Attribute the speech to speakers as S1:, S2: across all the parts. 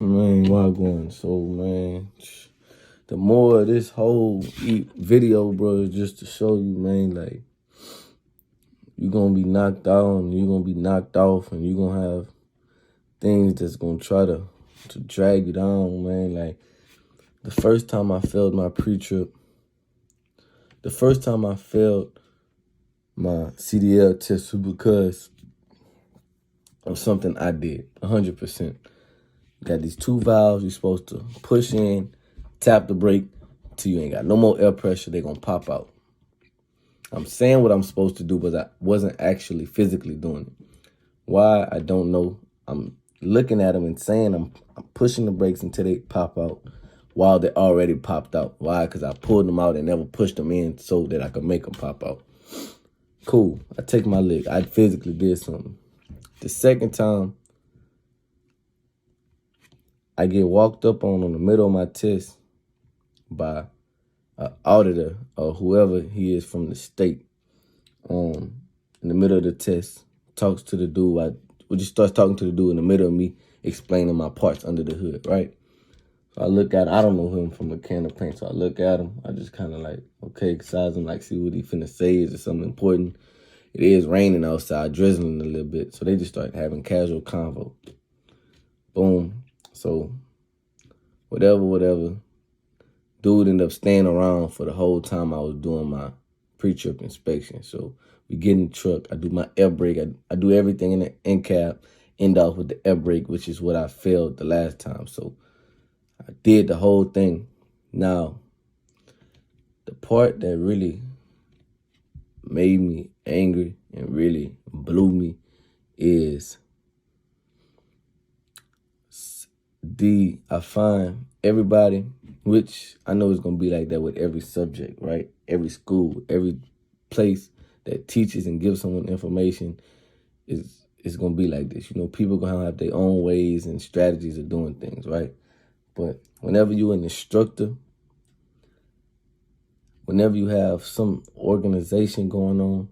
S1: Man, why going? So, man, the more of this whole video, bro, is just to show you, man, like, you're going to be knocked out and you're going to be knocked off and you're going to have things that's going to try to drag you down, man. Like, the first time I failed my pre-trip, the first time I failed my CDL test was because of something I did, 100%. You got these two valves you're supposed to push in, tap the brake till you ain't got no more air pressure. They're going to pop out. I'm saying what I'm supposed to do, but I wasn't actually physically doing it. Why? I don't know. I'm looking at them and saying I'm pushing the brakes until they pop out while they already popped out. Why? Because I pulled them out and never pushed them in so that I could make them pop out. Cool. I take my lick. I physically did something. The second time, I get walked up on the middle of my test by an auditor or whoever he is from the state. In the middle of the test, talks to the dude. We just starts talking to the dude in the middle of me explaining my parts under the hood, right? So I look at him. I don't know him from a can of paint, so I look at him. I just kind of like, okay, size him, like see what he finna say. Is it something important? It is raining outside, drizzling a little bit. So they just start having casual convo. Boom. So whatever. Dude ended up staying around for the whole time I was doing my pre-trip inspection. So we get in the truck. I do my air brake. I do everything in the end cap, end off with the air brake, which is what I failed the last time. So I did the whole thing. Now, the part that really made me angry and really blew me is I find everybody, which I know is going to be like that with every subject, right? Every school, every place that teaches and gives someone information is going to be like this. You know, people going to have their own ways and strategies of doing things, right? But whenever you're an instructor, whenever you have some organization going on,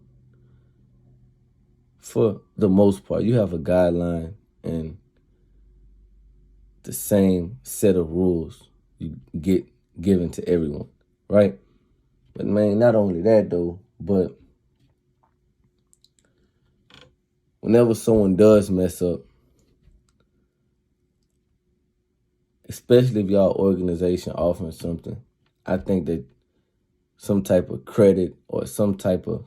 S1: for the most part, you have a guideline and the same set of rules you get given to everyone, right? But man, not only that though, but whenever someone does mess up, especially if y'all organization offering something, I think that some type of credit or some type of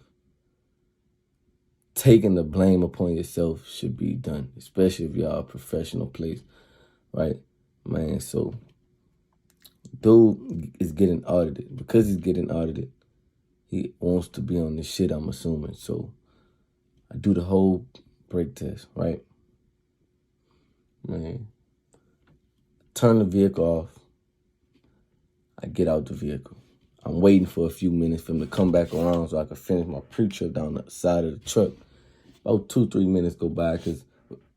S1: taking the blame upon yourself should be done, especially if y'all a professional place, right? Man, so dude is getting audited. Because he's getting audited, he wants to be on this shit, I'm assuming. So I do the whole brake test, right? Man, turn the vehicle off. I get out the vehicle. I'm waiting for a few minutes for him to come back around so I can finish my pre-trip down the side of the truck. About 2-3 minutes go by because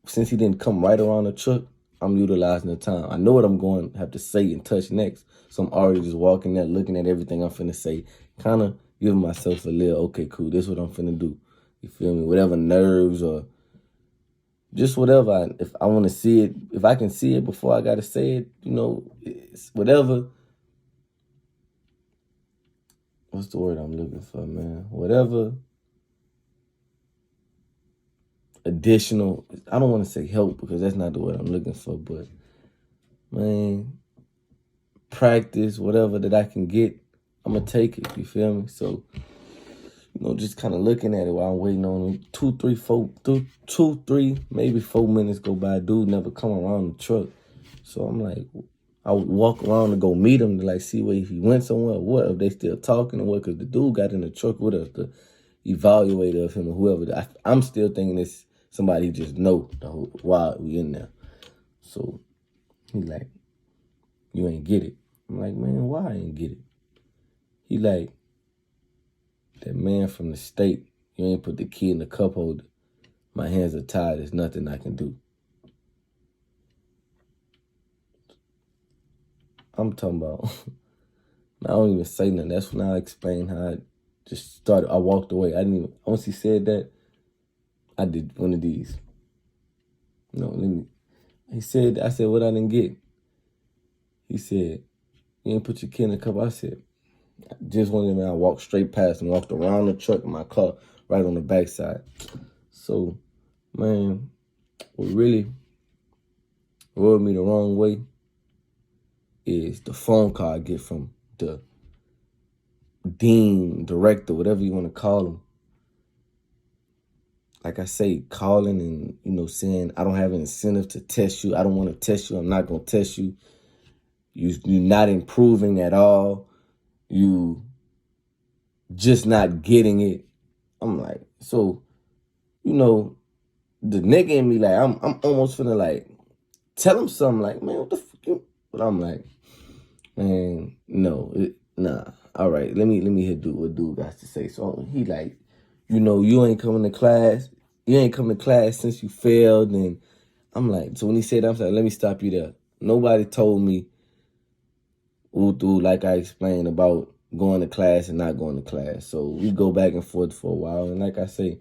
S1: since he didn't come right around the truck, I'm utilizing the time. I know what I'm going to have to say and touch next. So I'm already just walking there, looking at everything I'm finna say, kind of giving myself a little, okay, cool, this is what I'm finna do. You feel me? Whatever nerves or just whatever. If I want to see it, if I can see it before I got to say it, you know, it's whatever. What's the word I'm looking for, man? Whatever additional, I don't want to say help because that's not the word I'm looking for, but man, practice, whatever that I can get, I'm going to take it, you feel me? So, you know, just kind of looking at it while I'm waiting on him. 2, 3, maybe 4 minutes go by. Dude never come around the truck. So I'm like, I would walk around and go meet him to like see if he went somewhere or what, if they still talking or what, because the dude got in the truck with us, the evaluator of him or whoever. I'm still thinking it's somebody he just know the whole while we in there. So he like, you ain't get it. I'm like, man, why I ain't get it? He like, that man from the state, you ain't put the key in the cup holder. My hands are tied. There's nothing I can do. I'm talking about, I don't even say nothing. That's when I explained how I just started. I walked away. I didn't even, once he said that, I did one of these. No, let me, I said, what I didn't get? He said, you ain't put your key in the cup. I said, I just went in there. I walked straight past and walked around the truck in my car right on the backside. So, man, what really rubbed me the wrong way is the phone call I get from the dean, director, whatever you want to call him. Like I say, calling and, saying, I don't have an incentive to test you. I don't want to test you. I'm not going to test you. You're not improving at all. You just not getting it. I'm like, so, the nigga in me, like, I'm almost finna, like, tell him something, like, man, what the fuck? But I'm like, man, no, nah. All right, let me hear what dude got to say. So he like, you ain't coming to class. You ain't coming to class since you failed. And I'm like, so when he said that, I'm like, let me stop you there. Nobody told me, like I explained, about going to class and not going to class. So we go back and forth for a while. And like I say,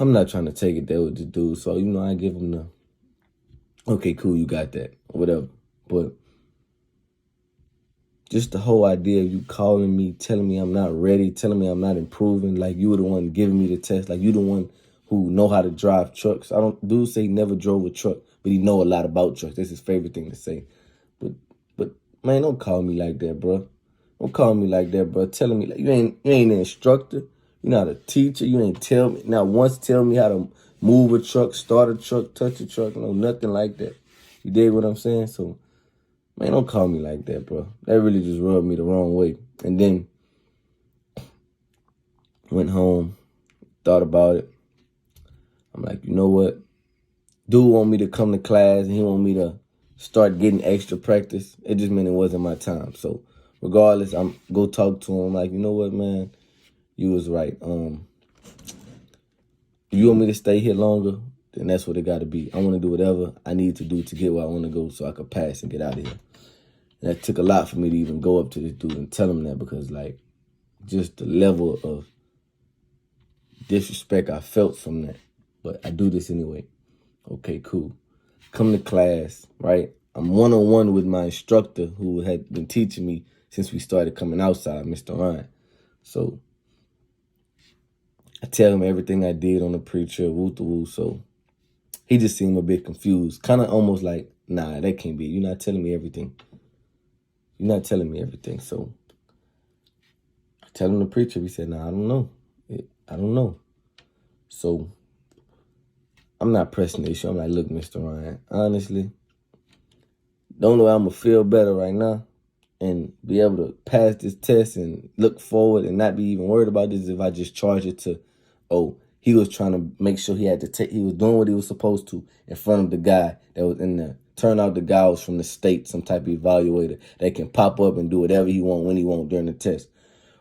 S1: I'm not trying to take it there with the dude. So, I give him the, okay, cool, you got that, whatever. But just the whole idea of you calling me, telling me I'm not ready, telling me I'm not improving, like you were the one giving me the test, like you the one who know how to drive trucks. Dude say he never drove a truck, but he know a lot about trucks. That's his favorite thing to say. But man, don't call me like that, bro. Don't call me like that, bro. Telling me like you ain't an instructor, you're not a teacher, you ain't not once tell me how to move a truck, start a truck, touch a truck, nothing like that. You dig what I'm saying? So, man, don't call me like that, bro. That really just rubbed me the wrong way. And then went home, thought about it. I'm like, you know what? Dude want me to come to class and he want me to start getting extra practice. It just meant it wasn't my time. So regardless, I'm go talk to him. I'm like, you know what, man? You was right. If you want me to stay here longer, then that's what it got to be. I want to do whatever I need to do to get where I want to go so I could pass and get out of here. And that took a lot for me to even go up to this dude and tell him that because, like, just the level of disrespect I felt from that. But I do this anyway. Okay, cool. Come to class, right? I'm one-on-one with my instructor who had been teaching me since we started coming outside, Mr. Ryan. So I tell him everything I did on the pre-trip, woo-to-woo. So he just seemed a bit confused. Kind of almost like, nah, that can't be. You're not telling me everything. You're not telling me everything. So I tell him the pre-trip. He said, nah, I don't know. I don't know. So I'm not pressing the issue. I'm like, look, Mr. Ryan, honestly, the only way I'm going to feel better right now and be able to pass this test and look forward and not be even worried about this if I just charge it to, he was trying to make sure he had to take, he was doing what he was supposed to in front of the guy that was in there. Turn out the guy was from the state, some type of evaluator that can pop up and do whatever he want when he want during the test.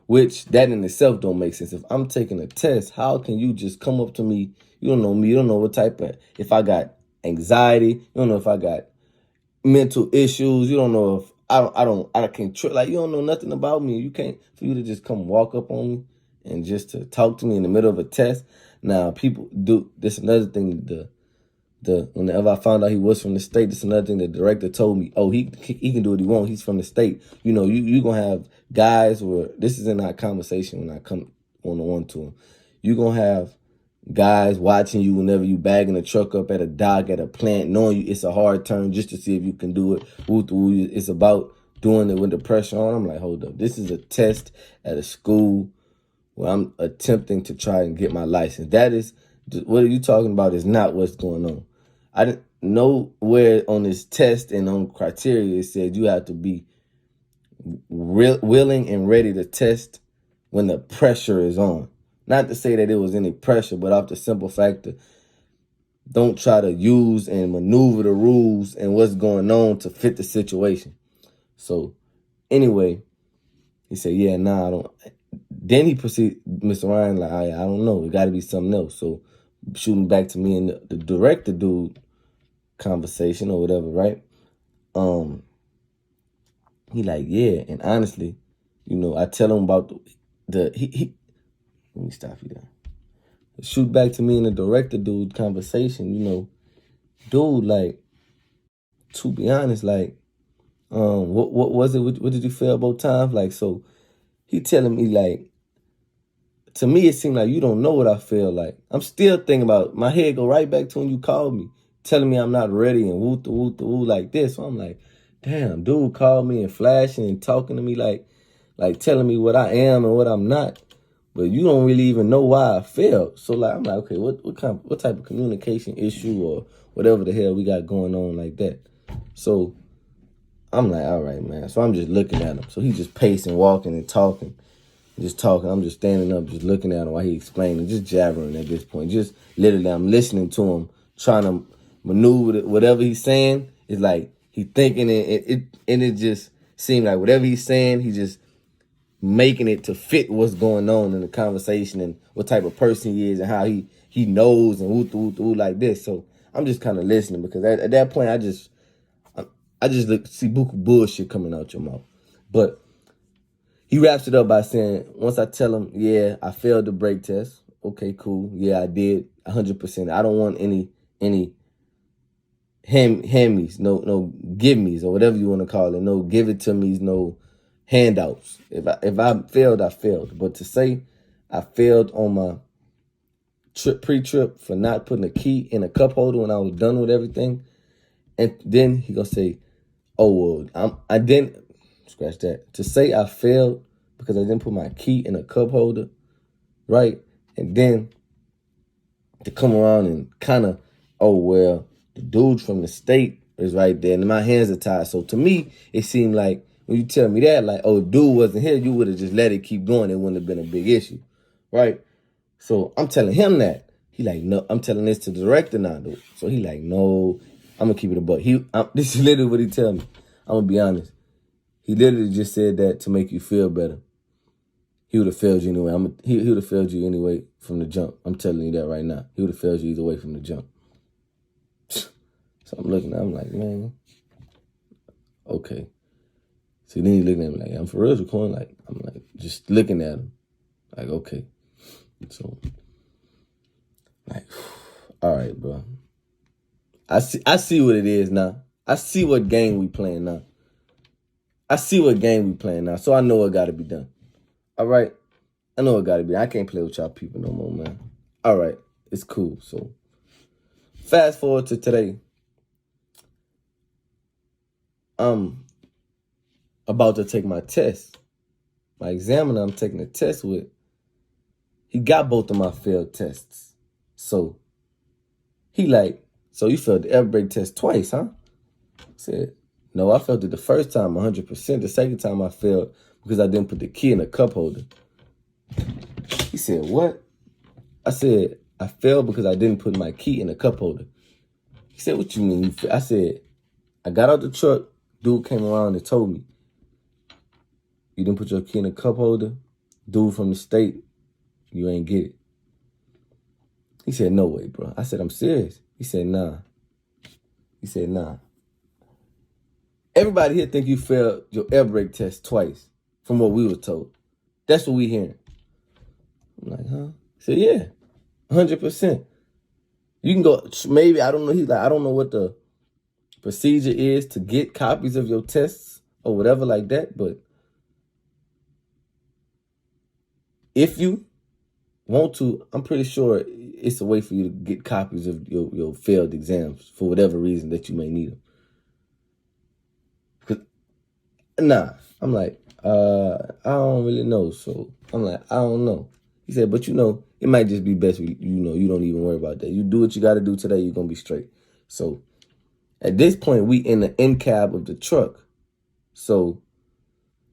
S1: Which, that in itself don't make sense. If I'm taking a test, how can you just come up to me? You don't know me. You don't know what type of, if I got anxiety. You don't know if I got mental issues. You don't know if I can't, like, you don't know nothing about me. You can't, for you to just come walk up on me and just to talk to me in the middle of a test. Now, people do, this another thing, whenever I found out he was from the state, that's another thing the director told me. Oh, he can do what he wants. He's from the state. You gonna have guys where, this is in our conversation when I come one-on-one to him. You gonna have guys watching you whenever you bagging a truck up at a dock, at a plant, knowing it's a hard turn just to see if you can do it. It's about doing it with the pressure on. I'm like, hold up. This is a test at a school where I'm attempting to try and get my license. That is, what are you talking about is not what's going on. I didn't know where on this test and on criteria it said you have to be willing and ready to test when the pressure is on. Not to say that there was any pressure, but off the simple fact that don't try to use and maneuver the rules and what's going on to fit the situation. So anyway, he said, yeah, nah, I don't. Then he proceeded, Mr. Ryan, like, I don't know. It got to be something else. So shooting back to me and the director dude conversation or whatever, right? He like, yeah, and honestly, I tell him about let me stop you there. Shoot back to me and the director dude conversation, dude, like, to be honest, like, what was it? What did you feel both times? Like, so he telling me, like, to me, it seemed like you don't know what I feel like. I'm still thinking about, my head go right back to when you called me, telling me I'm not ready and woo like this. So I'm like, damn, dude called me and flashing and talking to me like telling me what I am and what I'm not. But you don't really even know why I failed. So like, I'm like, okay, what type of communication issue or whatever the hell we got going on like that. So I'm like, all right, man. So I'm just looking at him. So he's just pacing, walking and talking. Just talking. I'm just standing up, just looking at him while he explaining, just jabbering at this point. Just literally, I'm listening to him, trying to maneuver whatever he's saying. It's like he thinking it, and it just seemed like whatever he's saying, he just making it to fit what's going on in the conversation and what type of person he is and how he knows and woo like this. So I'm just kind of listening because at that point, I just see bullshit coming out your mouth, but. He wraps it up by saying, once I tell him, yeah, I failed the brake test. Okay, cool. Yeah, I did 100%. I don't want any hand-me's, no give me's or whatever you want to call it. No give it to me's, no handouts. If I failed, I failed. But to say I failed on my pre-trip for not putting a key in a cup holder when I was done with everything, and then he gonna say, oh, well, I didn't, scratch that. To say I failed because I didn't put my key in a cup holder, right? And then to come around and kind of, oh, well, the dude from the state is right there and my hands are tied. So to me, it seemed like when you tell me that, like, oh, dude wasn't here, you would have just let it keep going. It wouldn't have been a big issue, right? So I'm telling him that. He like, no, I'm telling this to the director now, dude. So he like, no, I'm going to keep it a buck. This is literally what he tell me. I'm going to be honest. He literally just said that to make you feel better. He would have failed you anyway. He would have failed you anyway from the jump. I'm telling you that right now. He would have failed you either way from the jump. So I'm looking, I'm like, man, okay. So then he's looking at me like, I'm for real recording? Like, I'm like, just looking at him. Like, okay. So, like, all right, bro. I see what it is now. I see what game we playing now. So I know what got to be done. All right? I know it got to be. I can't play with y'all people no more, man. All right. It's cool. So, fast forward to today. I'm about to take my test. My examiner I'm taking a test with, he got both of my failed tests. So, he like, so you failed the air brake test twice, huh? I said, no, I failed it the first time 100%. The second time I failed because I didn't put the key in the cup holder. He said, what? I said, I failed because I didn't put my key in the cup holder. He said, what you mean? I said, I got out the truck. Dude came around and told me, you didn't put your key in the cup holder? Dude from the state, you ain't get it. He said, no way, bro. I said, I'm serious. He said, nah. Everybody here think you failed your air brake test twice from what we were told. That's what we hearing. I'm like, huh? He said, yeah, 100%. You can go, maybe, I don't know. He's like, I don't know what the procedure is to get copies of your tests or whatever like that, but if you want to, I'm pretty sure it's a way for you to get copies of your failed exams for whatever reason that you may need them. Nah, I'm like, I don't really know. So I'm like, I don't know. He said, but it might just be best, you don't even worry about that. You do what you got to do today, you're going to be straight. So at this point, we in the end cab of the truck. So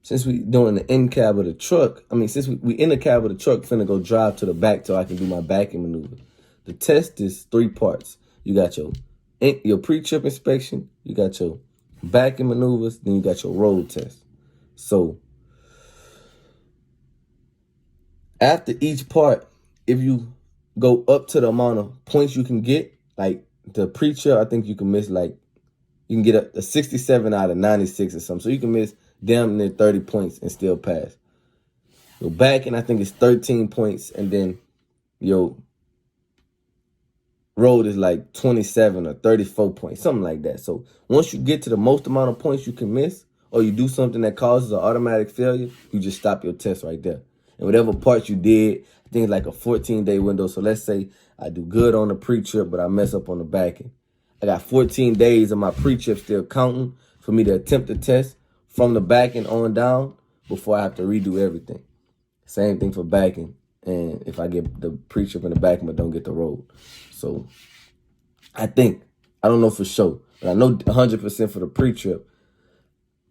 S1: since we doing the end cab of the truck, since we in the cab of the truck, finna go drive to the back so I can do my backing maneuver. The test is 3 parts. You got your pre-trip inspection, you got your backing maneuvers, then you got your road test. So after each part, if you go up to the amount of points you can get, like the pre-trip, I think you can miss you can get a 67 out of 96 or something. So you can miss damn near 30 points and still pass. Your backing, I think it's 13 points, and then your road is like 27 or 34 points, something like that. So once you get to the most amount of points you can miss, or you do something that causes an automatic failure, you just stop your test right there. And whatever parts you did, I think it's like a 14-day window. So let's say I do good on the pre-trip, but I mess up on the back end. I got 14 days of my pre-trip still counting for me to attempt the test from the back end on down before I have to redo everything. Same thing for back end. And if I get the pre-trip in the back end but don't get the road. So I don't know for sure, but I know 100% for the pre-trip.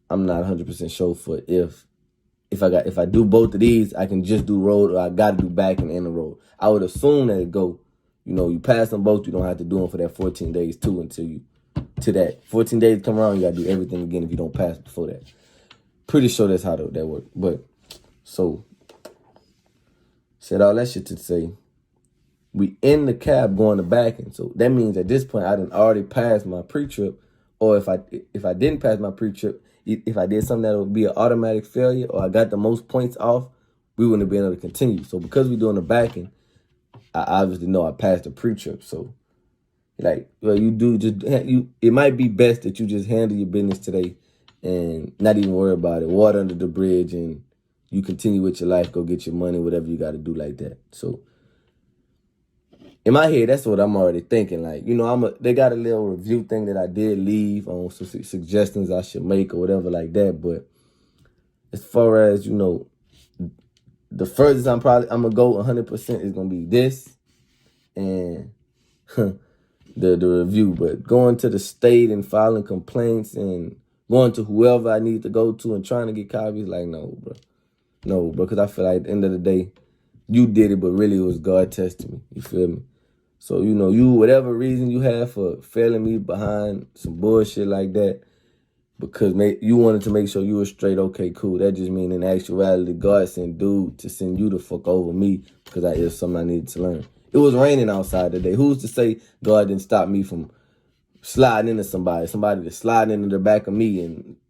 S1: I'm not 100% sure for if I do both of these, I can just do road, or I got to do back and the road. I would assume that it go, you pass them both, you don't have to do them for that 14 days too until that 14 days come around, you got to do everything again if you don't pass before that. Pretty sure that's how that works. But so said all that shit to say, we in the cab going to back end. So that means at this point I done already passed my pre-trip, or if I didn't pass my pre-trip, if I did something that would be an automatic failure, or I got the most points off, we wouldn't have been able to continue. So because we're doing the back end, I obviously know I passed the pre-trip. So like, well, it might be best that you just handle your business today and not even worry about it. Water under the bridge, and you continue with your life, go get your money, whatever you got to do like that. So in my head, that's what I'm already thinking. Like, they got a little review thing that I did leave on some suggestions I should make or whatever like that. But as far as, the furthest I'm going to go 100% is going to be this and the review. But going to the state and filing complaints and going to whoever I need to go to and trying to get copies, like, no, bro. No, bro, because I feel like at the end of the day, you did it, but really it was God testing me. You feel me? So, whatever reason you have for failing me behind some bullshit like that, because you wanted to make sure you were straight, okay, cool. That just means in actuality, God sent dude to send you the fuck over me because it was something I needed to learn. It was raining outside today. Who's to say God didn't stop me from sliding into somebody that's sliding into the back of me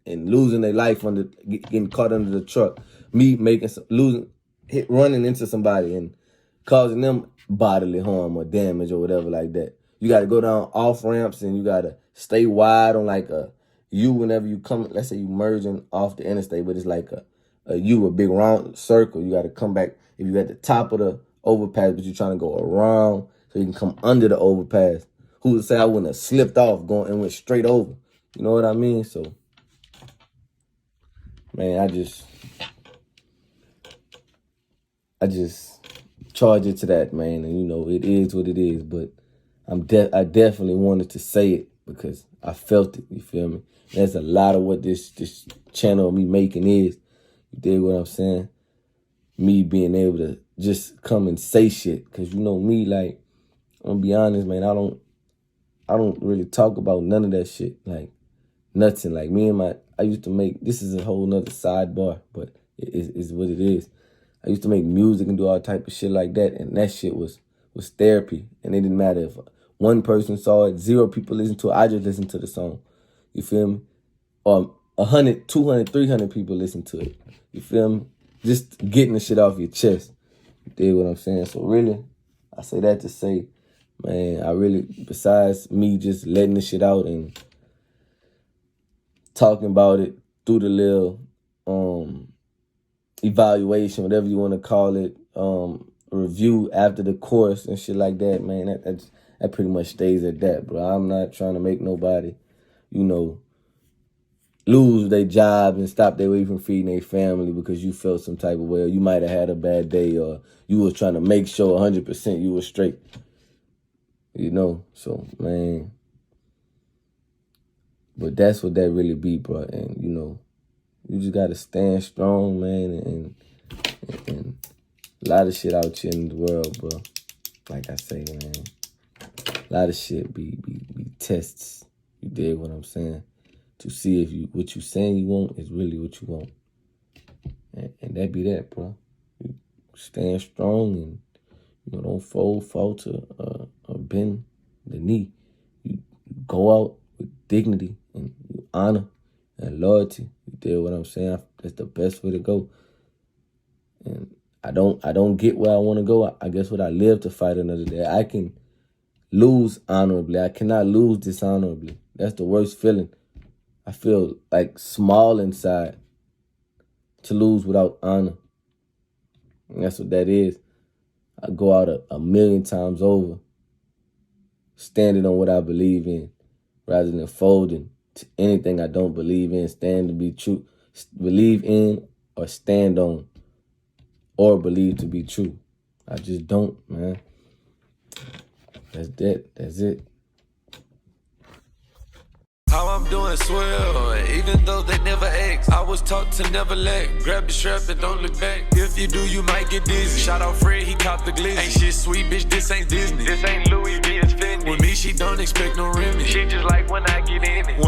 S1: and losing their life getting caught under the truck, me running into somebody and causing them bodily harm or damage or whatever like that. You got to go down off ramps and you got to stay wide on like a U whenever you come. Let's say you merging off the interstate, but it's like a U, a big round circle. You got to come back if you at the top of the overpass, but you're trying to go around so you can come under the overpass. Who would say I wouldn't have slipped off going and went straight over? You know what I mean? So, man, I just charge it to that, man. And, it is what it is. But I definitely wanted to say it because I felt it. You feel me? And that's a lot of what this channel of me making is. You dig what I'm saying? Me being able to just come and say shit. Because, me, like, I'm going to be honest, man, I don't really talk about none of that shit. Like, nothing. Like, I used to make, this is a whole nother sidebar, but it's what it is. I used to make music and do all type of shit like that, and that shit was therapy. And it didn't matter if one person saw it, 0 people listened to it, I just listened to the song. You feel me? Or 100, 200, 300 people listen to it. You feel me? Just getting the shit off your chest. You dig what I'm saying? So really, I say that to say, man, besides me just letting the shit out and talking about it through the little evaluation, whatever you want to call it, review after the course and shit like that, man, that pretty much stays at that, bro. I'm not trying to make nobody, lose their job and stop their way from feeding their family because you felt some type of way, or you might have had a bad day, or you was trying to make sure 100% you were straight. So, man, but that's what that really be, bro. And, you just got to stand strong, man, and a lot of shit out here in the world, bro. Like I say, man, a lot of shit be tests. You dig what I'm saying? To see if what you saying you want is really what you want. And that be that, bro. You stand strong and, don't fall to bend the knee. You go out with dignity and honor and loyalty. You dig what I'm saying? That's the best way to go. And I don't get where I want to go. I guess what I live to fight another day. I can lose honorably. I cannot lose dishonorably. That's the worst feeling. I feel like small inside to lose without honor. And that's what that is. I go out a million times over, standing on what I believe in, rather than folding to anything I don't believe in, stand to be true, believe in or stand on or believe to be true. I just don't, man. That's that. That's it.
S2: How I'm doing swell, even though they never ask. I was taught to never lag. Grab the strap and don't look back. If you do, you might get dizzy. Shout out Fred, he copped the glizzy. Ain't shit sweet, bitch, this ain't Disney. This ain't Louis V, it's Fendi. With me, she don't expect no remedy. She just like when I get in it.